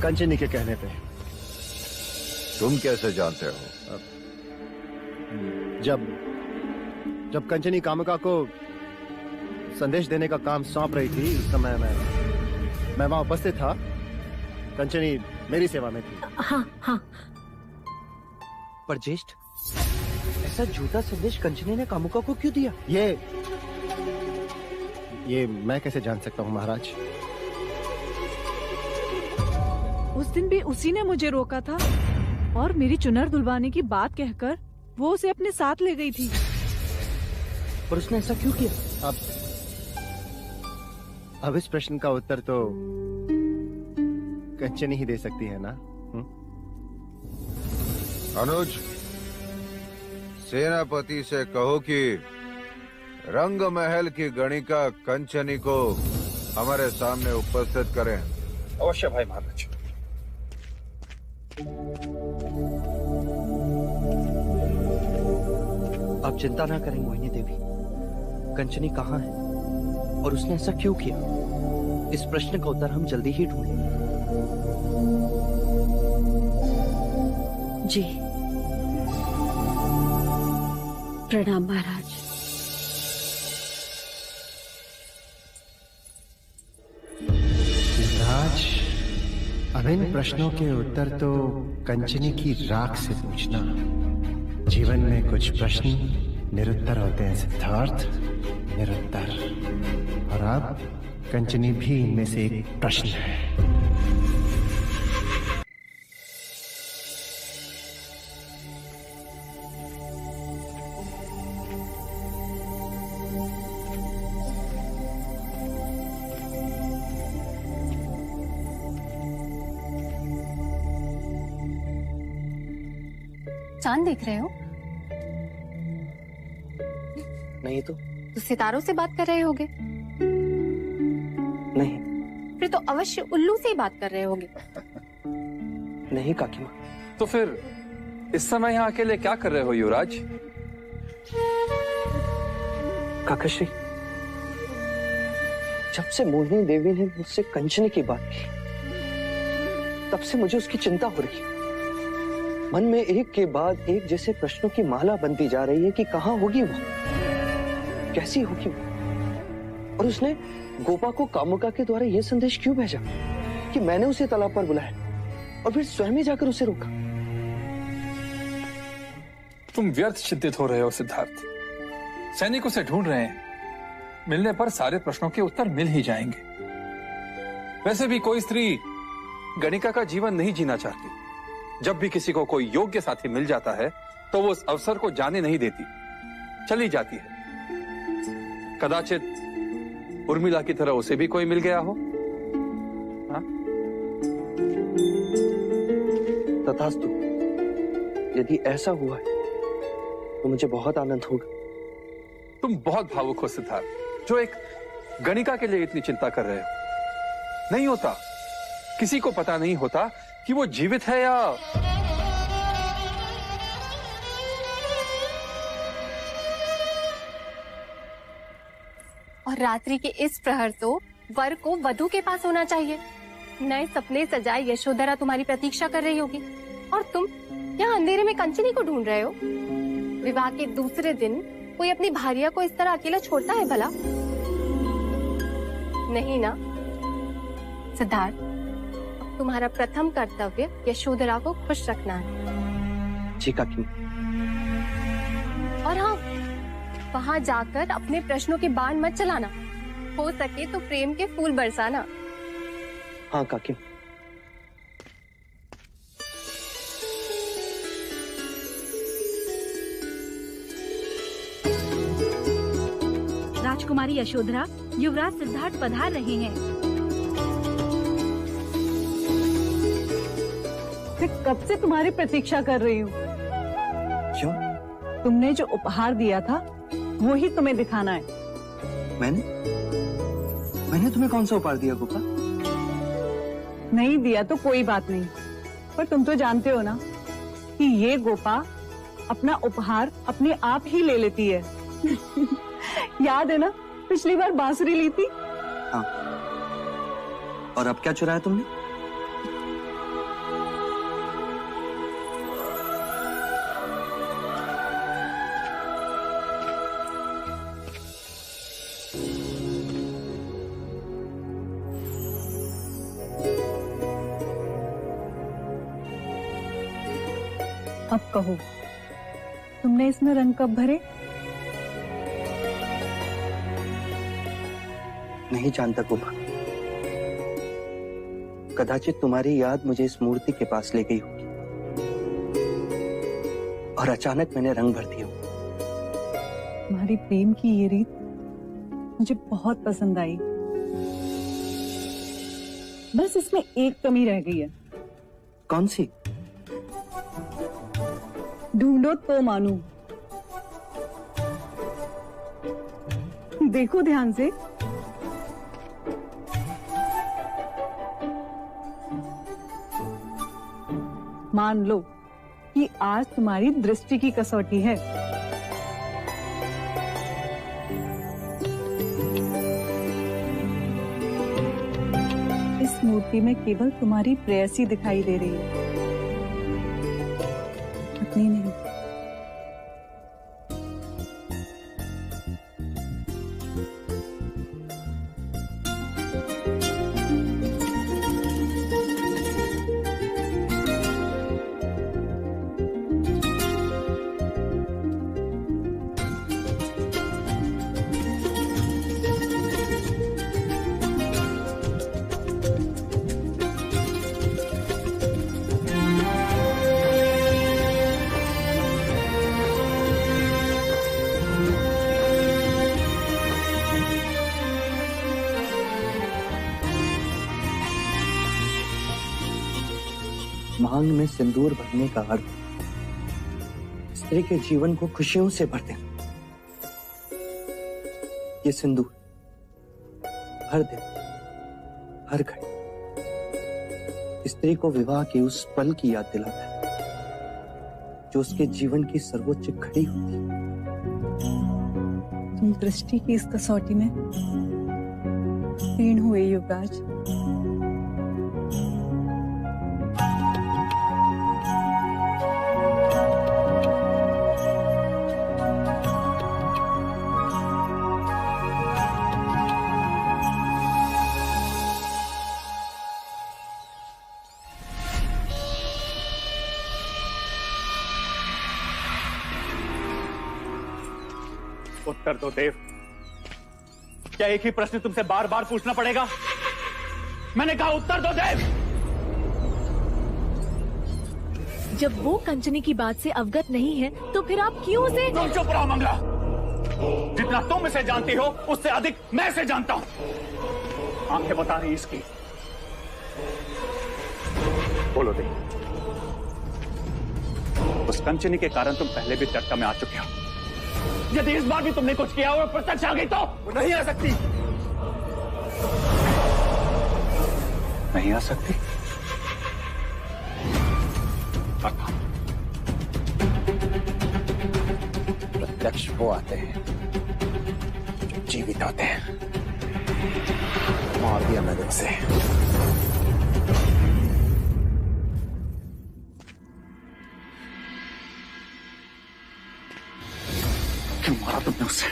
कंचनी के कहने पे। तुम कैसे जानते हो? जब कंचनी कामुका को संदेश देने का काम सौंप रही थी, उस समय मैं वहां उपस्थित था। कंचनी मेरी सेवा में थी। हाँ हाँ। पर ज्येष्ठ, ऐसा झूठा संदेश कंचनी ने कामुका को क्यों दिया? ये मैं कैसे जान सकता हूँ महाराज? उस दिन भी उसी ने मुझे रोका था और मेरी चुनर दुलवाने की बात कहकर वो उसे अपने साथ ले गई थी। पर उसने ऐसा क्यों किया? अब इस प्रश्न का उत्तर तो कंचनी ही दे सकती है ना? अनुज, सेनापति से कहो कि रंग महल की गणिका कंचनी को हमारे सामने उपस्थित करें। अवश्य भाई महाराज। आप चिंता ना करें मोहिनी देवी। कंचनी कहाँ है और उसने ऐसा क्यों किया, इस प्रश्न का उत्तर हम जल्दी ही ढूंढेंगे। जी प्रणाम महाराज। महाराज, अब इन प्रश्नों के उत्तर तो कंचनी की राख से पूछना। जीवन में कुछ प्रश्न निरुत्तर होते हैं सिद्धार्थ, निरुत्तर। और अब कंचनी भी इनमें से एक प्रश्न है। चांद देख रहे हो? नहीं तो सितारों से बात कर रहे होगे? नहीं। फिर तो अवश्य उल्लू से ही बात कर रहे होगे। नहीं काकी माँ। तो फिर इस समय यहाँ अकेले क्या कर रहे हो युवराज? काकाश्री, जब से मोहिनी देवी ने मुझसे कंचनी की बात की, तब से मुझे उसकी चिंता हो रही है। मन में एक के बाद एक जैसे प्रश्नों की माला बनती जा रही है कि कहाँ होगी वो, कैसी होगी वो। और उसने गोपा को कामुका के द्वारा यह संदेश क्यों भेजा कि मैंने उसे तालाब पर बुलाया और फिर स्वयं ही जाकर उसे रोका? तुम व्यर्थ चिंतित हो रहे हो सिद्धार्थ। सैनिक उसे ढूंढ रहे हैं। मिलने पर सारे प्रश्नों के उत्तर मिल ही जाएंगे। वैसे भी कोई स्त्री गणिका का जीवन नहीं जीना चाहती। जब भी किसी को कोई योग्य साथी मिल जाता है तो वो उस अवसर को जाने नहीं देती, चली जाती है। कदाचित उर्मिला की तरह उसे भी कोई मिल गया हो। हाँ? तथास्तु। यदि ऐसा हुआ है तो मुझे बहुत आनंद होगा। तुम बहुत भावुक हो सिद्धार्थ, जो एक गणिका के लिए इतनी चिंता कर रहे हो। नहीं होता, किसी को पता नहीं होता कि वो जीवित है या और रात्रि के इस प्रहर तो वर को वधू के पास होना चाहिए। नए सपने सजाए यशोधरा तुम्हारी प्रतीक्षा कर रही होगी और तुम यहाँ अंधेरे में कंचनी को ढूंढ रहे हो। विवाह के दूसरे दिन कोई अपनी भार्या को इस तरह अकेला छोड़ता है भला? नहीं ना सिद्धार्थ, तुम्हारा प्रथम कर्तव्य यशोधरा को खुश रखना है। जी काकी। और हाँ, वहां जाकर अपने प्रश्नों के बाण मत चलाना। हो सके तो प्रेम के फूल बरसाना। हाँ काकी। राजकुमारी यशोधरा, युवराज सिद्धार्थ पधार रहे हैं। मैं कब से तुम्हारी प्रतीक्षा कर रही हूँ। क्यों? तुमने जो उपहार दिया था वो ही तुम्हें दिखाना है। मैंने तुम्हें कौन सा उपहार दिया गोपा? नहीं दिया तो कोई बात नहीं, पर तुम तो जानते हो ना कि ये गोपा अपना उपहार अपने आप ही ले लेती है। याद है ना पिछली बार बांसुरी ली थी? हाँ। और अब क्या चुराया तुमने? कहो, तुमने इसमें रंग कब भरे? नहीं जानता गोपा। कदाचित तुम्हारी याद मुझे इस मूर्ति के पास ले गई होगी और अचानक मैंने रंग भर दिया। तुम्हारी प्रेम की ये रीत मुझे बहुत पसंद आई। बस इसमें एक कमी रह गई है। कौन सी? ढूंढो तो मानू। देखो ध्यान से। मान लो कि आज तुम्हारी दृष्टि की कसौटी है। इस मूर्ति में केवल तुम्हारी प्रेयसी दिखाई दे रही है, पत्नी नहीं। मांग में सिंदूर भरने का अर्थ स्त्री के जीवन को खुशियों से भर देना। ये सिंदूर हर दिन हर घड़ी स्त्री को विवाह के उस पल की याद दिलाता है जो उसके जीवन की सर्वोच्च घड़ी होती है। तुम दृष्टि की इस कसौटी में तीर्ण हुए युवराज। उत्तर दो देव। क्या एक ही प्रश्न तुमसे बार बार पूछना पड़ेगा? मैंने कहा उत्तर दो देव। जब वो कंचनी की बात से अवगत नहीं है तो फिर आप क्यों उसे? तुम चुप रहो मंगला। जितना तुम इसे जानती हो उससे अधिक मैं इसे जानता हूं। आंखें बता रही इसकी। बोलो देव, उस कंचनी के कारण तुम पहले भी चर्चा में आ चुके हो। यदि इस बार भी तुमने कुछ किया और प्रत्यक्ष आ गई तो वो नहीं आ सकती। नहीं आ सकती? प्रत्यक्ष वो आते हैं जो जीवित होते हैं। मार दिया मैंने उसे। क्यों मारा तुमने उसे?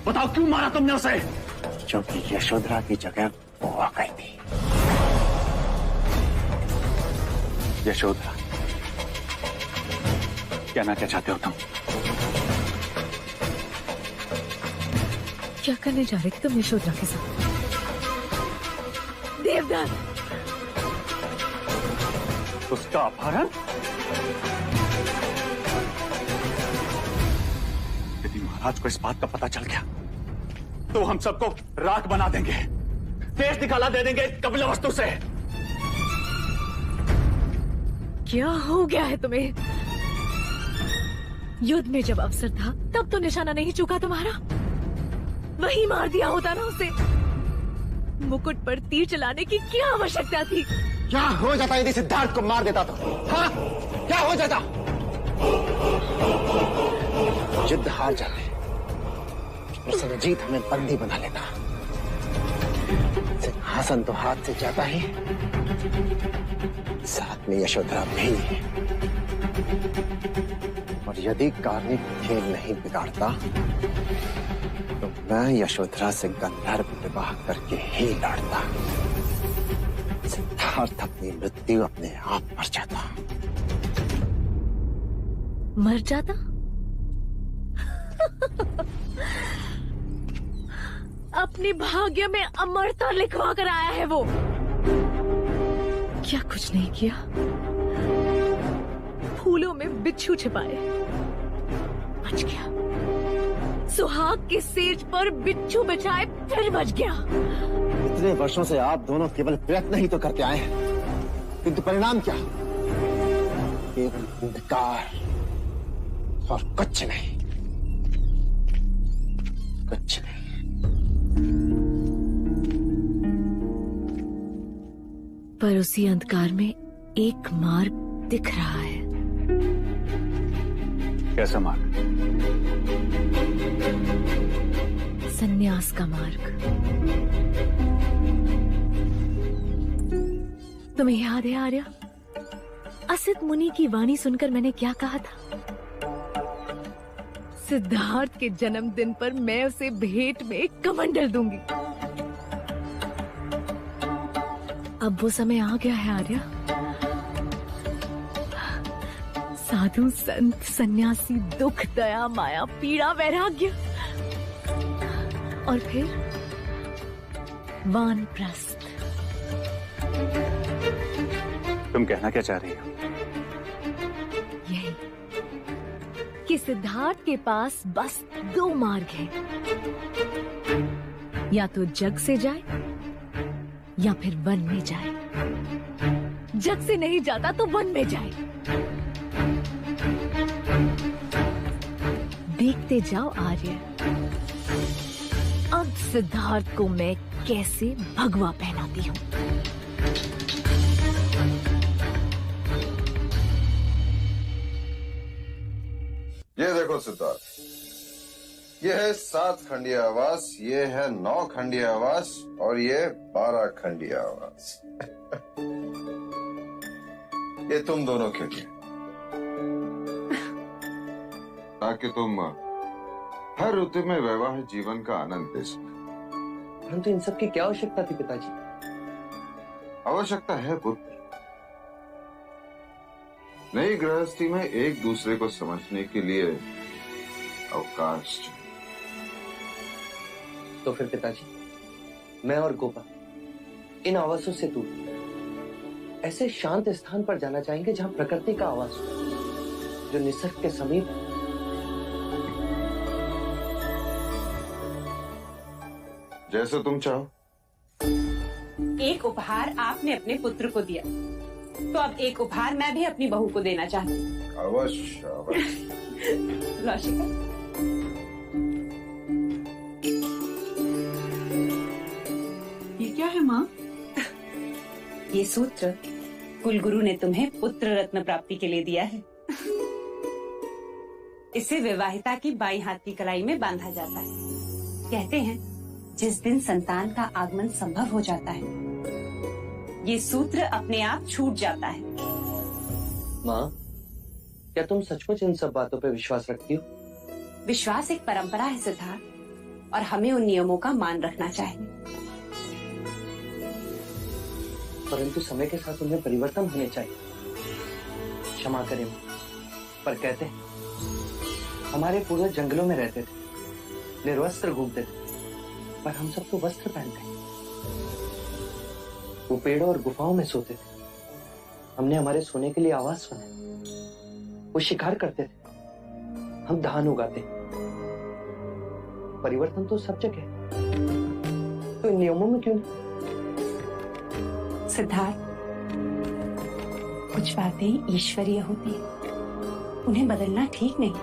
बताओ क्यों मारा तुमने उसे? क्योंकि यशोधरा की जगह वो आ गई थी। यशोधरा? कहना क्या चाहते हो तुम? क्या करने जा रहे थे तुम यशोधरा के साथ? देवदास! उसका अपहरण? महाराज को इस बात का पता चल गया तो हम सबको राख बना देंगे, देश निकाला दे देंगे कपिलवस्तु से। क्या हो गया है तुम्हें? युद्ध में जब अवसर था तब तो निशाना नहीं चूका तुम्हारा। वही मार दिया होता ना उसे। मुकुट पर तीर चलाने की क्या आवश्यकता थी? क्या हो जाता यदि सिद्धार्थ को मार देता तो? हाँ, क्या हो जाता? युद्ध हार जाते, जीत हमें बंदी बना लेना। सिंहासन तो हाथ से जाता ही, साथ में यशोधरा भी। और यदि कार्निक खेल नहीं बिगाड़ता तो मैं यशोधरा से गंधर्व विवाह करके ही लड़ता। सिद्धार्थ अपनी मृत्यु अपने आप मर जाता। मर जाता? अपने भाग्य में अमरता लिखवा कर आया है वो। क्या कुछ नहीं किया? फूलों में बिच्छू छिपाए, बच गया। सुहाग के सेज पर बिच्छू बिछाए, फिर बच गया। इतने वर्षों से आप दोनों केवल प्रयत्न ही तो करते आए हैं, किंतु परिणाम क्या? केवल अंधकार और कुछ नहीं, कुछ नहीं। पर उसी अंधकार में एक मार्ग दिख रहा है। कैसा मार्ग? संन्यास का मार्ग। तुम्हें याद है आर्या, असित मुनि की वाणी सुनकर मैंने क्या कहा था? सिद्धार्थ के जन्मदिन पर मैं उसे भेंट में एक कमंडल दूंगी। अब वो समय आ गया है आर्या। साधु संत सन्यासी, दुख दया माया पीड़ा वैराग्य और फिर वानप्रस्थ। तुम कहना क्या चाह रही हो? यही कि सिद्धार्थ के पास बस 2 मार्ग हैं, या तो जग से जाए या फिर वन में जाए। जग से नहीं जाता तो वन में जाए। देखते जाओ आर्य, अब सिद्धार्थ को मैं कैसे भगवा पहनाती हूँ। ये देखो सिद्धार्थ, ये है 7 खंडीय आवास, ये है 9 खंडीय आवास और ये 12 खंडीय आवास। ये तुम दोनों के लिए, ताकि तुम हर ऋतु में वैवाहिक जीवन का आनंद ले सको। परंतु इन सब की क्या आवश्यकता थी पिताजी? आवश्यकता है पुत्र, नई गृहस्थी में एक दूसरे को समझने के लिए अवकाश चाहिए। तो फिर पिताजी, मैं और गोपा इन आवासों से दूर ऐसे शांत स्थान पर जाना चाहेंगे जहां प्रकृति का आवास हो, जो निसर्ग के समीप। जैसे तुम चाहो। एक उपहार आपने अपने पुत्र को दिया, तो अब एक उपहार मैं भी अपनी बहू को देना चाहती हूँ। अवश्य अवश्य। लौशिका, ये क्या है माँ? ये सूत्र कुलगुरु ने तुम्हें पुत्र रत्न प्राप्ति के लिए दिया है। इसे विवाहिता की बाईं हाथ की कलाई में बांधा जाता है। कहते हैं जिस दिन संतान का आगमन संभव हो जाता है, ये सूत्र अपने आप छूट जाता है। माँ, क्या तुम सचमुच इन सब बातों पर विश्वास रखती हो? विश्वास एक परंपरा है सिद्धार्थ, और हमें उन नियमों का मान रखना चाहिए। परंतु समय के साथ उनमें परिवर्तन होने चाहिए। क्षमा करें, पर कहते हैं हमारे पूर्वज जंगलों में रहते थे, निर्वस्त्र घूमते थे, पर हम सब तो वस्त्र पहनते हैं। वो पेड़ों और गुफाओं में सोते थे, हमने हमारे सोने के लिए आवास बनाए। वो शिकार करते थे, हम धान उगाते। परिवर्तन तो सब जगह है, तो इन नियमों में क्यों नहीं? सिद्धार्थ, कुछ बातें ईश्वरीय होती हैं, उन्हें बदलना ठीक नहीं।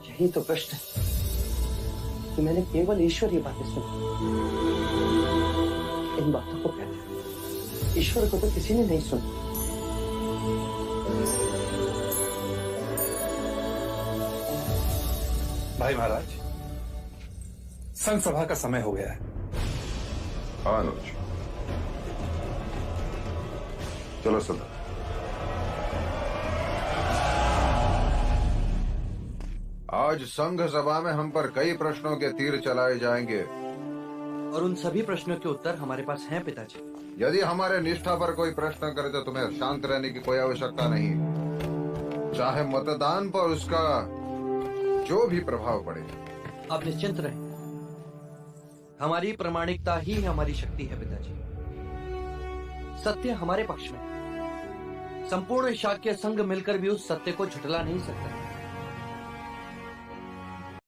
यही तो प्रश्न है कि मैंने केवल ईश्वरीय बातें सुनी। इन बातों को कहते हैं ईश्वर को तो किसी ने नहीं सुना। भाई महाराज, संघ सभा का समय हो गया है। अनुज, चलो सदा। आज संघ सभा में हम पर कई प्रश्नों के तीर चलाए जाएंगे, और उन सभी प्रश्नों के उत्तर हमारे पास हैं पिताजी। यदि हमारे निष्ठा पर कोई प्रश्न करे तो तुम्हें शांत रहने की कोई आवश्यकता नहीं, चाहे मतदान पर उसका जो भी प्रभाव पड़े। आप निश्चिंत रहें, हमारी प्रामाणिकता ही हमारी शक्ति है पिताजी। सत्य हमारे पक्ष में, संपूर्ण शाक्य संघ मिलकर भी उस सत्य को झुठला नहीं सकता।